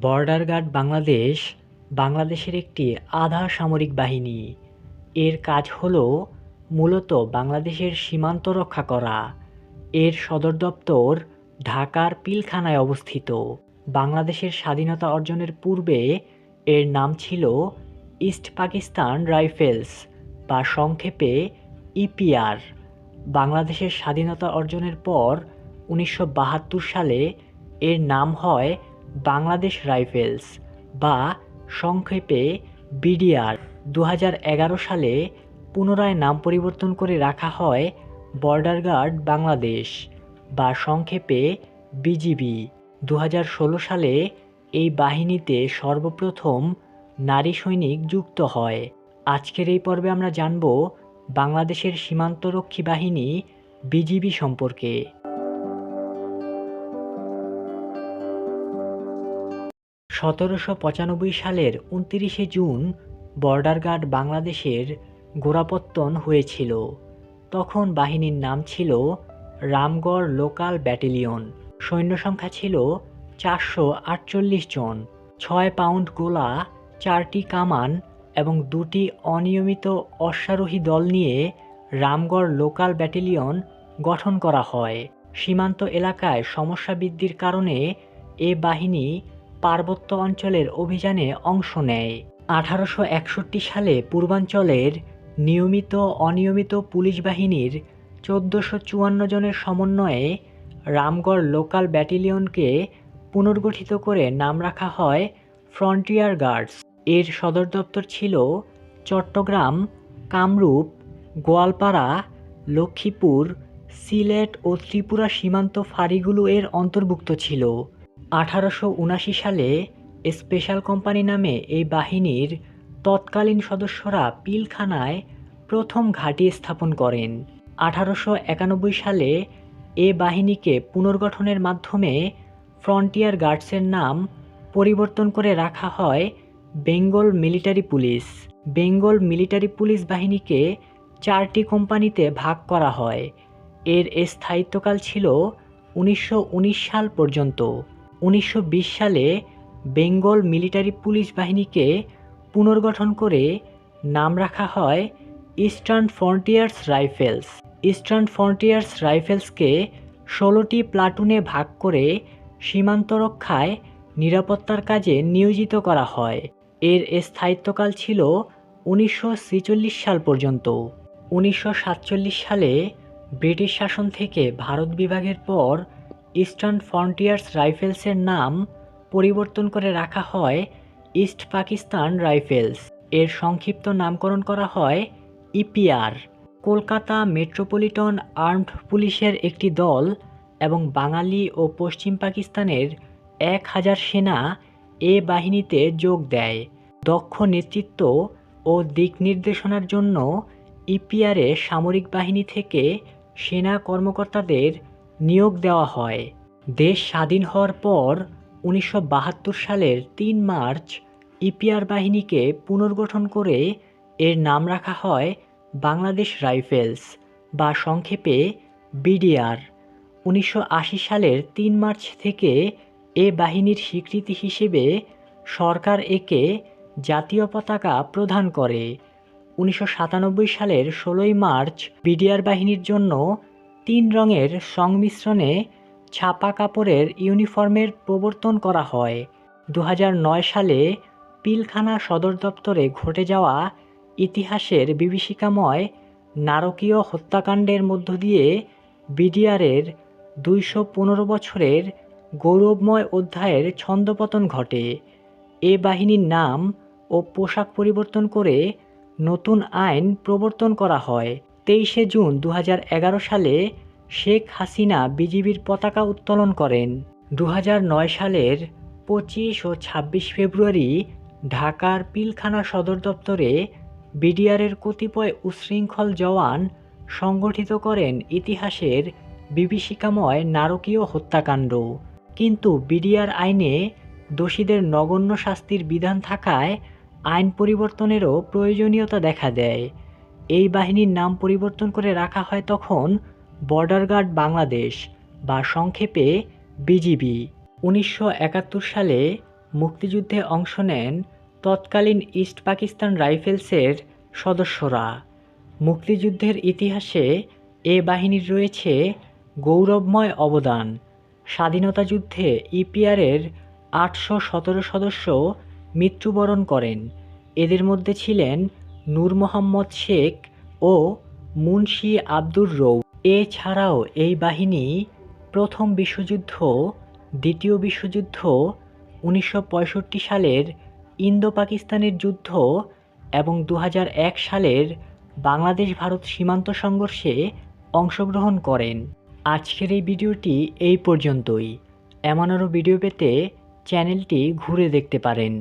Border guard Bangladesh বাংলাদেশের একটি আধা সামরিক বাহিনী। এর কাজ হল মূলত বাংলাদেশের সীমান্ত রক্ষা করা। এর সদর দপ্তর ঢাকার পিলখানায় অবস্থিত। বাংলাদেশের স্বাধীনতা অর্জনের পূর্বে এর নাম ছিল ইস্ট পাকিস্তান রাইফেলস বা সংক্ষেপে ইপিআর। বাংলাদেশের স্বাধীনতা অর্জনের পর ১৯৭২ সালে এর নাম হয় বাংলাদেশ রাইফেলস বা সংক্ষেপে বিডিআর। ২০১১ সালে পুনরায় নাম পরিবর্তন করে রাখা হয় বর্ডার গার্ড বাংলাদেশ বা সংক্ষেপে বিজিবি। ২০১৬ সালে এই বাহিনীতে সর্বপ্রথম নারী সৈনিক যুক্ত হয়। আজকের এই পর্বে আমরা জানব বাংলাদেশের সীমান্তরক্ষী বাহিনী বিজিবি সম্পর্কে। ১৭৯৫ সালের ২৯শে জুন বর্ডার গার্ড বাংলাদেশের গোড়াপত্তন হয়েছিল। তখন বাহিনীর নাম ছিল রামগড় লোকাল ব্যাটালিয়ন। সৈন্য সংখ্যা ছিল ৪৪৮ জন। ৬ পাউন্ড গোলা, ৪টি কামান এবং ২টি অনিয়মিত অশ্বারোহী দল নিয়ে রামগড় লোকাল ব্যাটালিয়ন গঠন করা হয়। সীমান্ত এলাকায় সমস্যা বৃদ্ধির কারণে এ বাহিনী পার্বত্য অঞ্চলের অভিযানে অংশ নেয়। ১৮৬১ সালে পূর্বাঞ্চলের নিয়মিত অনিয়মিত পুলিশ বাহিনীর ১৪৫৪ জনের সমন্বয়ে রামগড় লোকাল ব্যাটালিয়নকে পুনর্গঠিত করে নাম রাখা হয় ফ্রন্টিয়ার গার্ডস। এর সদর দপ্তর ছিল চট্টগ্রাম, কামরূপ, গোয়ালপাড়া, লক্ষ্মীপুর, সিলেট ও ত্রিপুরা সীমান্ত ফাঁড়িগুলো এর অন্তর্ভুক্ত ছিল। ১৮৭৯ সালে স্পেশাল কোম্পানি নামে এই বাহিনীর তৎকালীন সদস্যরা পিলখানায় প্রথম ঘাঁটি স্থাপন করেন। ১৮৯১ সালে এ বাহিনীকে পুনর্গঠনের মাধ্যমে ফ্রন্টিয়ার গার্ডসের নাম পরিবর্তন করে রাখা হয় Bengal military police. Bengal military police বাহিনীকে ৪টি কোম্পানিতে ভাগ করা হয়। এর স্থায়িত্বকাল ছিল ১৯১৯ সাল পর্যন্ত। ১৯২০ সালে বেঙ্গল মিলিটারি পুলিশ বাহিনীকে পুনর্গঠন করে নাম রাখা হয় Eastern Frontiers Rifles. Eastern Frontiers রাইফেলসকে ১৬টি প্লাটুনে ভাগ করে সীমান্ত রক্ষায় নিরাপত্তার কাজে নিয়োজিত করা হয়। এর স্থায়িত্বকাল ছিল ১৯৪৬ সাল পর্যন্ত। ১৯৪৭ সালে ব্রিটিশ শাসন থেকে ভারত বিভাগের পর ইস্টার্ন ফ্রন্টিয়ার্স রাইফেলসের নাম পরিবর্তন করে রাখা হয় ইস্ট পাকিস্তান রাইফেলস। এর সংক্ষিপ্ত নামকরণ করা হয় ইপিআর। কলকাতা মেট্রোপলিটন আর্মড পুলিশের একটি দল এবং বাঙালি ও পশ্চিম পাকিস্তানের ১,০০০ সেনা এ বাহিনীতে যোগ দেয়। দক্ষ নেতৃত্ব ও দিক নির্দেশনার জন্য ইপিআরে সামরিক বাহিনী থেকে সেনা কর্মকর্তাদের নিয়োগ দেওয়া হয়। দেশ স্বাধীন হওয়ার পর ১৯৭২ সালের ৩ মার্চ ইপিআর বাহিনীকে পুনর্গঠন করে এর নাম রাখা হয় বাংলাদেশ রাইফেলস বা সংক্ষেপে বিডিআর। ১৯৮০ সালের ৩ মার্চ থেকে এ বাহিনীর স্বীকৃতি হিসেবে সরকার একে জাতীয় পতাকা প্রদান করে। ১৯৯৭ সালের ১৬ মার্চ বিডিআর বাহিনীর জন্য ৩ রঙের সংমিশ্রণে ছাপা কাপড়ের ইউনিফর্মের প্রবর্তন করা হয়। ২০০৯ সালে পিলখানা সদর দপ্তরে ঘটে যাওয়া ইতিহাসের বিভীষিকাময় নারকীয় হত্যাকাণ্ডের মধ্য দিয়ে বিডিআরের ২১৫ বছরের গৌরবময় অধ্যায়ের ছন্দপতন ঘটে। এ বাহিনীর নাম ও পোশাক পরিবর্তন করে নতুন আইন প্রবর্তন করা হয়। ২৩শে জুন ২০১১ সালে শেখ হাসিনা বিজিবির পতাকা উত্তোলন করেন। ২০০৯ সালের ২৫ ও ২৬ ফেব্রুয়ারি ঢাকার পিলখানা সদর দপ্তরে বিডিআরের কতিপয় উচ্ছৃঙ্খল জওয়ান সংগঠিত করেন ইতিহাসের বিভীষিকাময় নারকীয় হত্যাকাণ্ড। কিন্তু বিডিআর আইনে দোষীদের নগণ্য শাস্তির বিধান থাকায় আইন পরিবর্তনেরও প্রয়োজনীয়তা দেখা দেয়। এই বাহিনীর নাম পরিবর্তন করে রাখা হয় তখন বর্ডার গার্ড বাংলাদেশ বা সংক্ষেপে বিজিবি। ১৯৭১ সালে মুক্তিযুদ্ধে অংশ নেন তৎকালীন ইস্ট পাকিস্তান রাইফেলসের সদস্যরা। মুক্তিযুদ্ধের ইতিহাসে এ বাহিনীর রয়েছে গৌরবময় অবদান। স্বাধীনতা যুদ্ধে ইপিআরের 817 সদস্য মৃত্যুবরণ করেন। এদের মধ্যে ছিলেন নূর মোহাম্মদ শেখ ও মুন্সি আব্দুর রউফ। এছাড়াও এই বাহিনী প্রথম বিশ্বযুদ্ধ, দ্বিতীয় বিশ্বযুদ্ধ, 1965 সালের ইন্দো পাকিস্তানের যুদ্ধ এবং 2001 সালের বাংলাদেশ ভারত সীমান্ত সংঘর্ষে অংশগ্রহণ করেন। আজকের এই ভিডিওটি এই পর্যন্তই। এমন আরও ভিডিও পেতে চ্যানেলটি ঘুরে দেখতে পারেন।